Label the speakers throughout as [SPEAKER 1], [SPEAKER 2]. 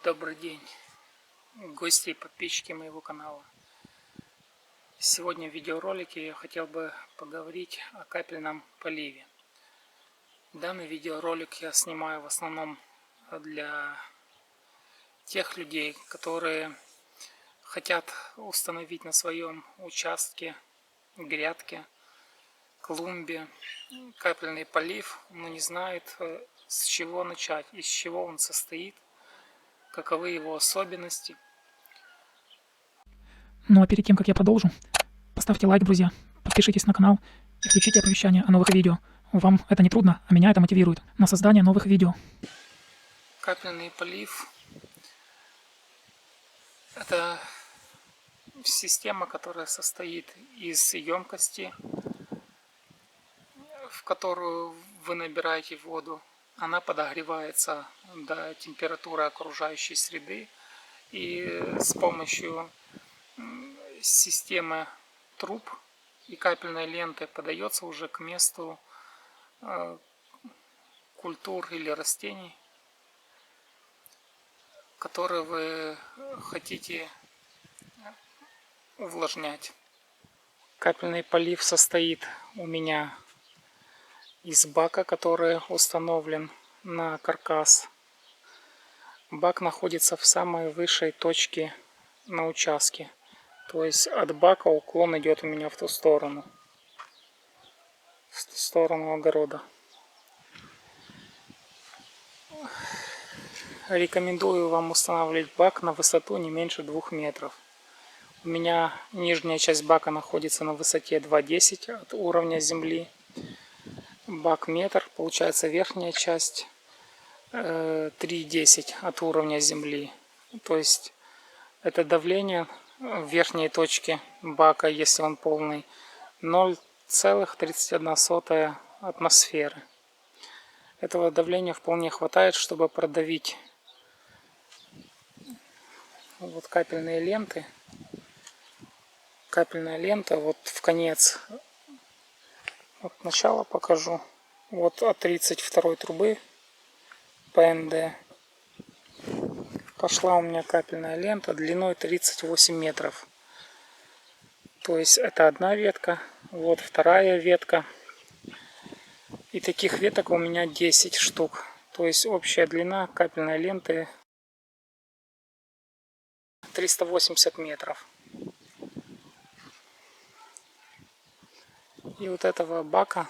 [SPEAKER 1] Добрый день, гости и подписчики моего канала. Сегодня в видеоролике я хотел бы поговорить о капельном поливе. Данный видеоролик я снимаю в основном для тех людей, которые хотят установить на своем участке, грядке, клумбе капельный полив, но не знают, с чего начать, из чего он состоит, каковы его особенности.
[SPEAKER 2] Ну а перед тем, как я продолжу, поставьте лайк, друзья, подпишитесь на канал и включите оповещания о новых видео. Вам это не трудно, а меня это мотивирует на создание новых видео.
[SPEAKER 1] Капельный полив – это система, которая состоит из емкости, в которую вы набираете воду. Она подогревается до температуры окружающей среды, и с помощью системы труб и капельной ленты подается уже к месту культур или растений, которые вы хотите увлажнять. Капельный полив состоит у меня из бака, который установлен на каркас. Бак находится в самой высшей точке на участке. То есть от бака уклон идет у меня в ту сторону огорода. Рекомендую вам устанавливать бак на высоту не меньше 2 метров. У меня нижняя часть бака находится на высоте 2,10 от уровня земли. Бак метр, получается верхняя часть 3,10 от уровня земли. То есть это давление в верхней точке бака, если он полный, 0,31 атмосферы. Этого давления вполне хватает, чтобы продавить вот капельные ленты. Капельная лента вот в конец. Вот начало покажу. Вот от 32 трубы ПНД пошла у меня капельная лента длиной 38 метров. То есть это одна ветка, вот вторая ветка. И таких веток у меня 10 штук. То есть общая длина капельной ленты 380 метров. И вот этого бака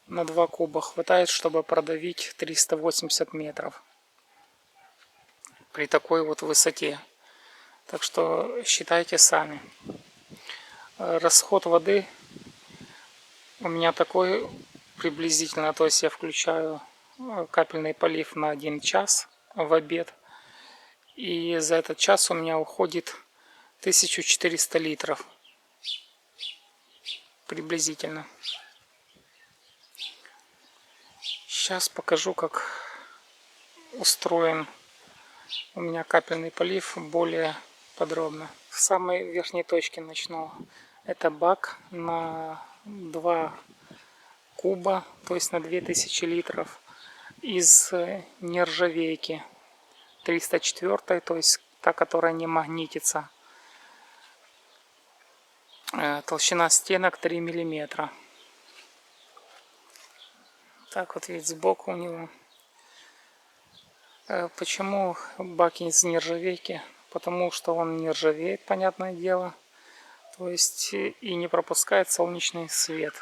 [SPEAKER 1] на 2 куба хватает, чтобы продавить 380 метров. При такой вот высоте. Так что считайте сами. Расход воды у меня такой приблизительно. То есть я включаю капельный полив на 1 час в обед. И за этот час у меня уходит 1400 литров. Приблизительно. Сейчас покажу, как устроен у меня капельный полив более подробно. В самой верхней точке начну. Это бак на 2 куба, то есть на 2000 литров из нержавейки 304, то есть та, которая не магнитится. Толщина стенок 3 миллиметра. Так вот ведь сбоку у него. Почему бак из нержавейки? Потому что он не ржавеет, понятное дело. То есть и не пропускает солнечный свет.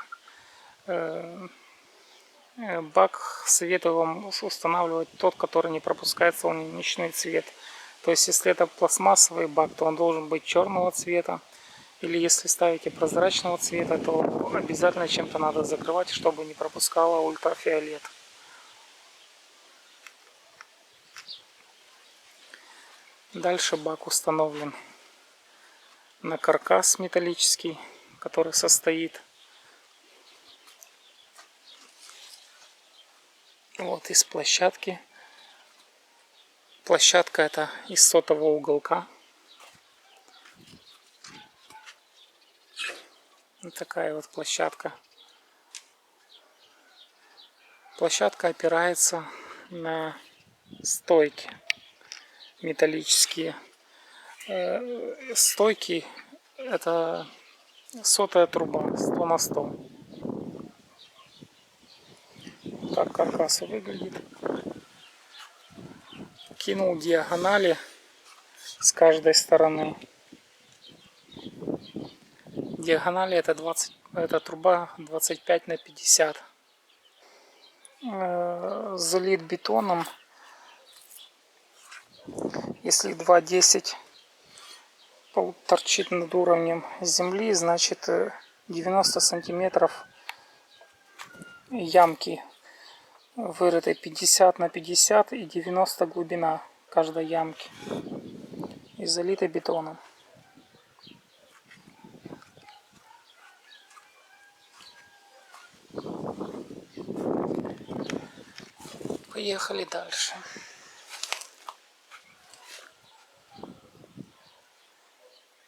[SPEAKER 1] Бак советую вам устанавливать тот, который не пропускает солнечный свет. То есть если это пластмассовый бак, то он должен быть черного цвета. Или если ставите прозрачного цвета, то обязательно чем-то надо закрывать, чтобы не пропускало ультрафиолет. Дальше бак установлен на каркас металлический, который состоит вот из площадки. Площадка это из сотового уголка. Вот такая вот площадка. Площадка опирается на стойки. металлические. Стойки — это сотая труба, 100 на 100. Так каркас выглядит. Кинул диагонали с каждой стороны. Диагонали это 20, это труба 25 на 50. Залит бетоном. Если 2,10 торчит над уровнем земли, значит 90 сантиметров ямки вырытой, 50 на 50 и 90 глубина каждой ямки. И залитой бетоном. Поехали дальше.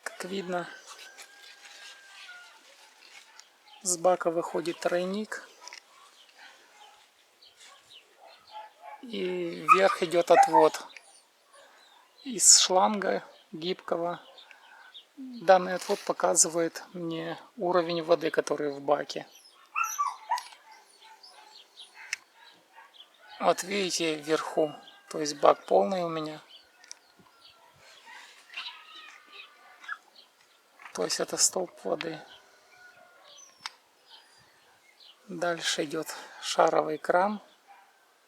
[SPEAKER 1] Как видно, с бака выходит тройник. И вверх идет отвод из шланга гибкого. Данный отвод показывает мне уровень воды, который в баке. Вот видите вверху, то есть бак полный у меня. То есть это столб воды. Дальше идет шаровый кран,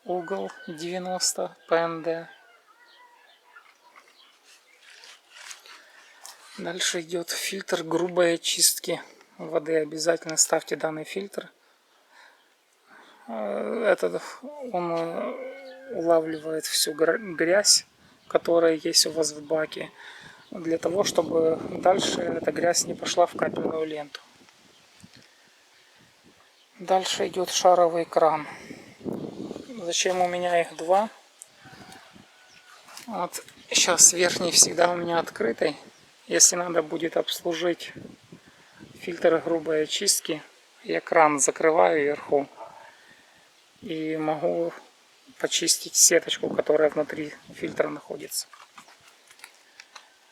[SPEAKER 1] угол 90 ПНД. Дальше идет фильтр грубой очистки воды. Обязательно ставьте данный фильтр. Этот он улавливает всю грязь, которая есть у вас в баке, для того, чтобы дальше эта грязь не пошла в капельную ленту. Дальше идет шаровый кран. Зачем у меня их два? Вот сейчас верхний всегда у меня открытый. Если надо будет обслужить фильтр грубой очистки, я кран закрываю вверху и могу почистить сеточку, которая внутри фильтра находится.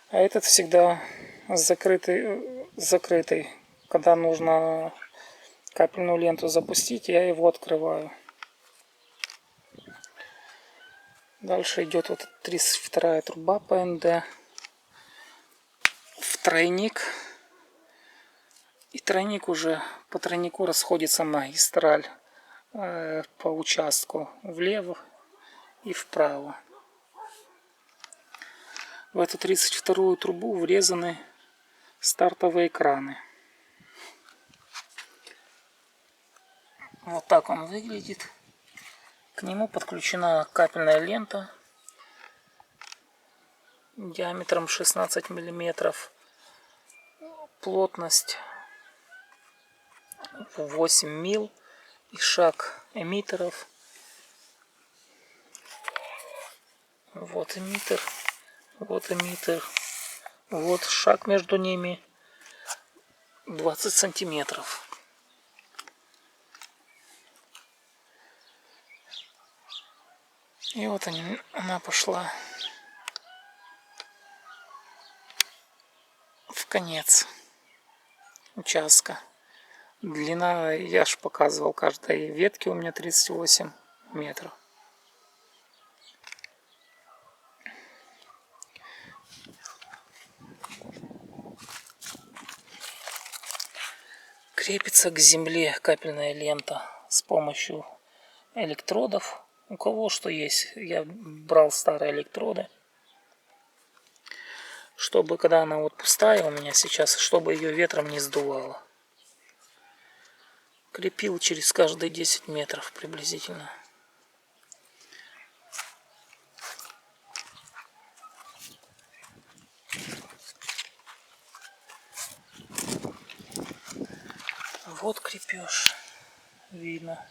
[SPEAKER 1] А этот всегда закрытый. Когда нужно капельную ленту запустить, я его открываю. Дальше идет вот 32-я труба ПНД в тройник. И тройник уже по тройнику расходится магистраль по участку влево и вправо. В эту 32-ю трубу врезаны стартовые краны. Вот так он выглядит. К нему подключена капельная лента диаметром 16 миллиметров. Плотность 8 мил и шаг эмиттеров. Вот эмиттер, вот эмиттер, вот шаг между ними 20 сантиметров. И вот она пошла в конец участка. Длина, я же показывал, каждой ветки у меня 38 метров. Крепится к земле капельная лента с помощью электродов. У кого что есть. Я брал старые электроды. Чтобы, когда она вот пустая у меня сейчас, чтобы ее ветром не сдувало. Крепил через каждые 10 метров приблизительно. Вот крепеж. Видно.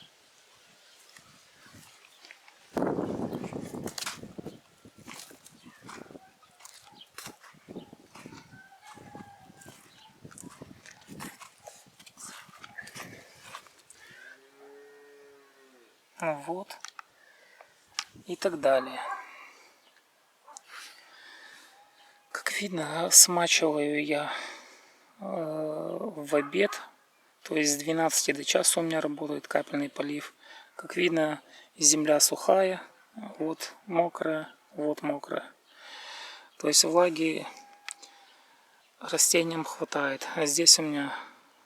[SPEAKER 1] Вот. И так далее. Как видно, смачиваю я в обед. То есть с 12 до часа у меня работает капельный полив. Как видно, земля сухая, вот мокрая, вот мокрая. То есть влаги растениям хватает. А здесь у меня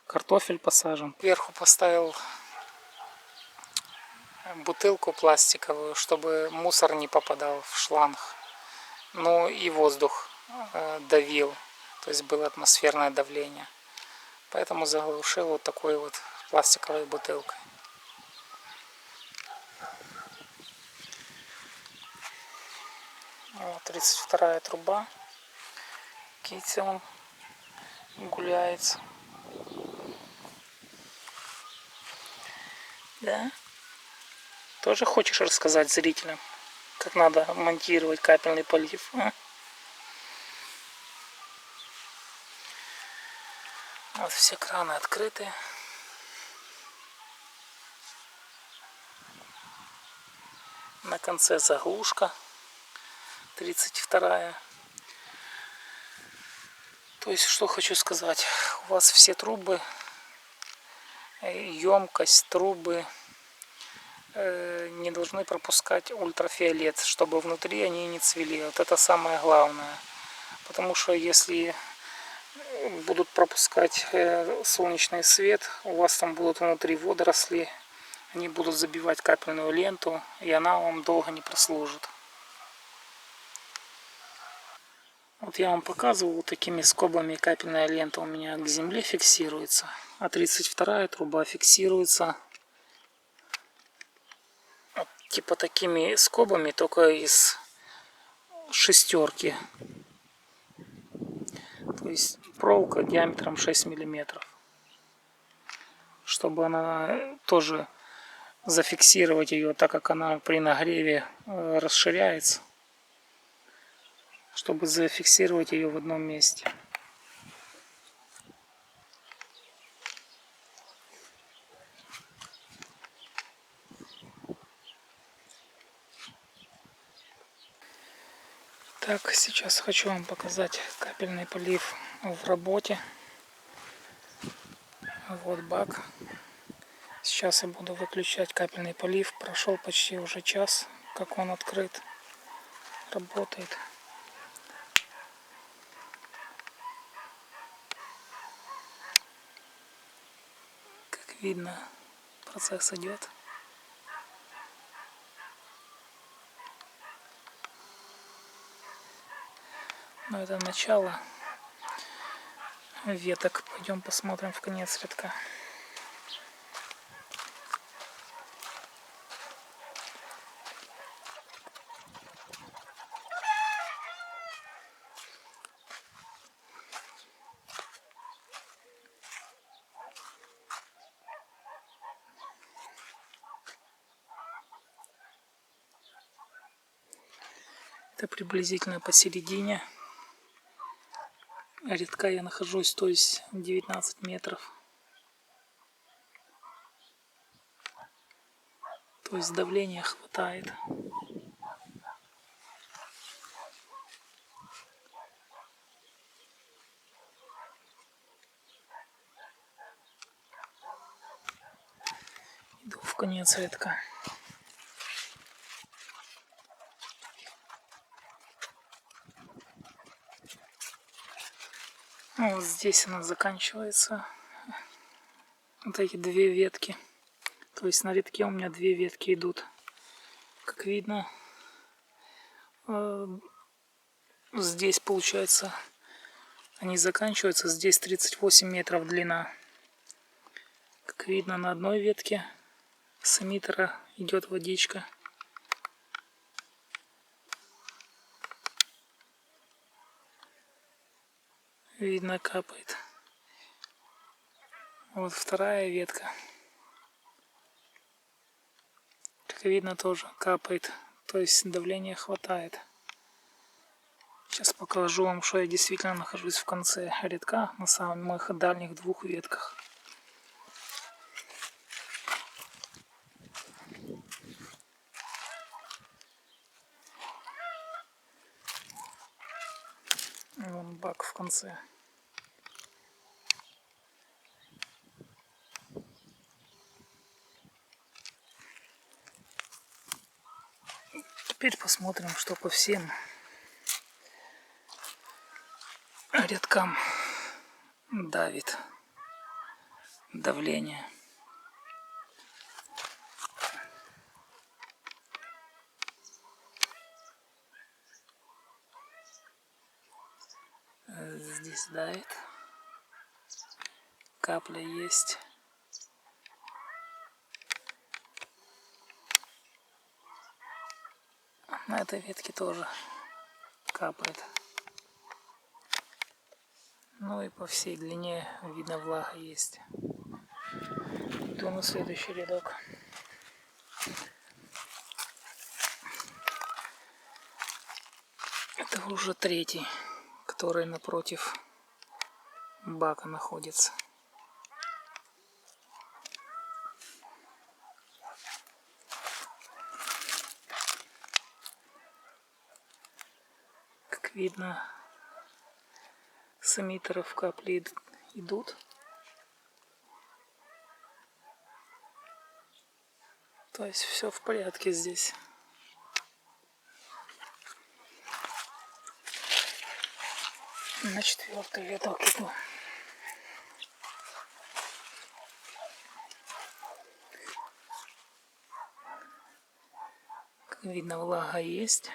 [SPEAKER 1] картофель посажен. Сверху поставил бутылку пластиковую, чтобы мусор не попадал в шланг. Ну и воздух давил, то есть было атмосферное давление. Поэтому заглушил вот такой вот пластиковой бутылкой. Вот 32-я труба. Китти он гуляется. Да? Тоже хочешь рассказать зрителям, как надо монтировать капельный полив? Вот все краны открыты. На конце заглушка 32-я. То есть, что хочу сказать. У вас все трубы, емкость, трубы не должны пропускать ультрафиолет, чтобы внутри они не цвели. Вот это самое главное. Потому что если будут пропускать солнечный свет, у вас там будут внутри водоросли, они будут забивать капельную ленту, и она вам долго не прослужит. Вот я вам показывал, вот такими скобами капельная лента у меня к земле фиксируется, а 32-я труба фиксируется вот, типа такими скобами, только из шестерки. То есть проволока диаметром 6 миллиметров. Чтобы она тоже зафиксировать ее, так как она при нагреве расширяется. Чтобы зафиксировать ее в одном месте. Так, сейчас хочу вам показать капельный полив в работе. Вот бак. Сейчас я буду выключать капельный полив. Прошел почти уже час, как он открыт, работает. Как видно, процесс идет. Но это начало веток. Пойдем посмотрим в конец рядка. Это приблизительно посередине рядка я нахожусь, то есть 19 метров. То есть давления хватает. Иду в конец рядка. Ну, вот здесь она заканчивается. Вот эти две ветки. То есть на рядке у меня две ветки идут. Как видно, здесь получается они заканчиваются. Здесь 38 метров длина. Как видно, на одной ветке с эмиттера идет водичка. Видно, капает. Вот вторая ветка. Как видно, тоже капает. То есть давления хватает. Сейчас покажу вам, что я действительно нахожусь в конце рядка, на самых дальних двух ветках. И вон бак в конце. Теперь посмотрим, что по всем рядкам давит давление. Здесь давит. Капля есть. На этой ветке тоже капает. Ну и по всей длине видно, влага есть. Иду на следующий рядок. Это уже третий, который напротив бака находится. Как видно, с эмиттеров капли идут. То есть все в порядке здесь. На четвертый рядок иду. Как видно, влага есть.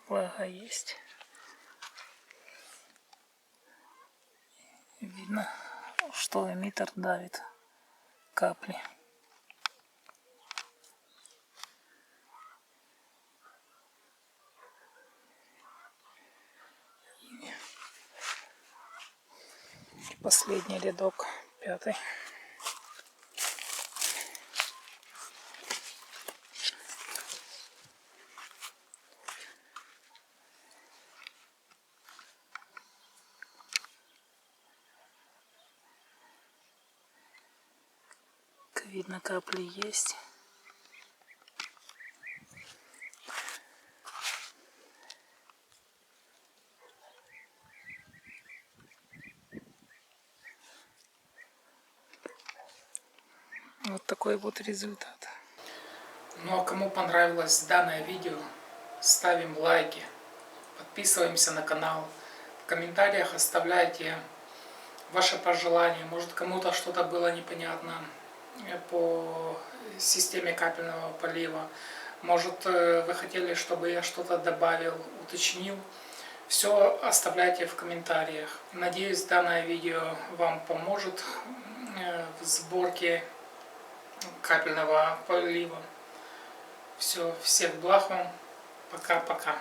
[SPEAKER 1] Влага есть. Видно, что эмиттер давит капли. Последний рядок, пятый. Как видно, капли есть. Вот такой вот результат. Ну а кому понравилось данное видео, ставим лайки, подписываемся на канал, в комментариях оставляйте ваши пожелания, может кому-то что-то было непонятно по системе капельного полива, может вы хотели, чтобы я что-то добавил, уточнил. Все оставляйте в комментариях. Надеюсь, данное видео вам поможет в сборке капельного полива. Все, всех благ вам. Пока-пока.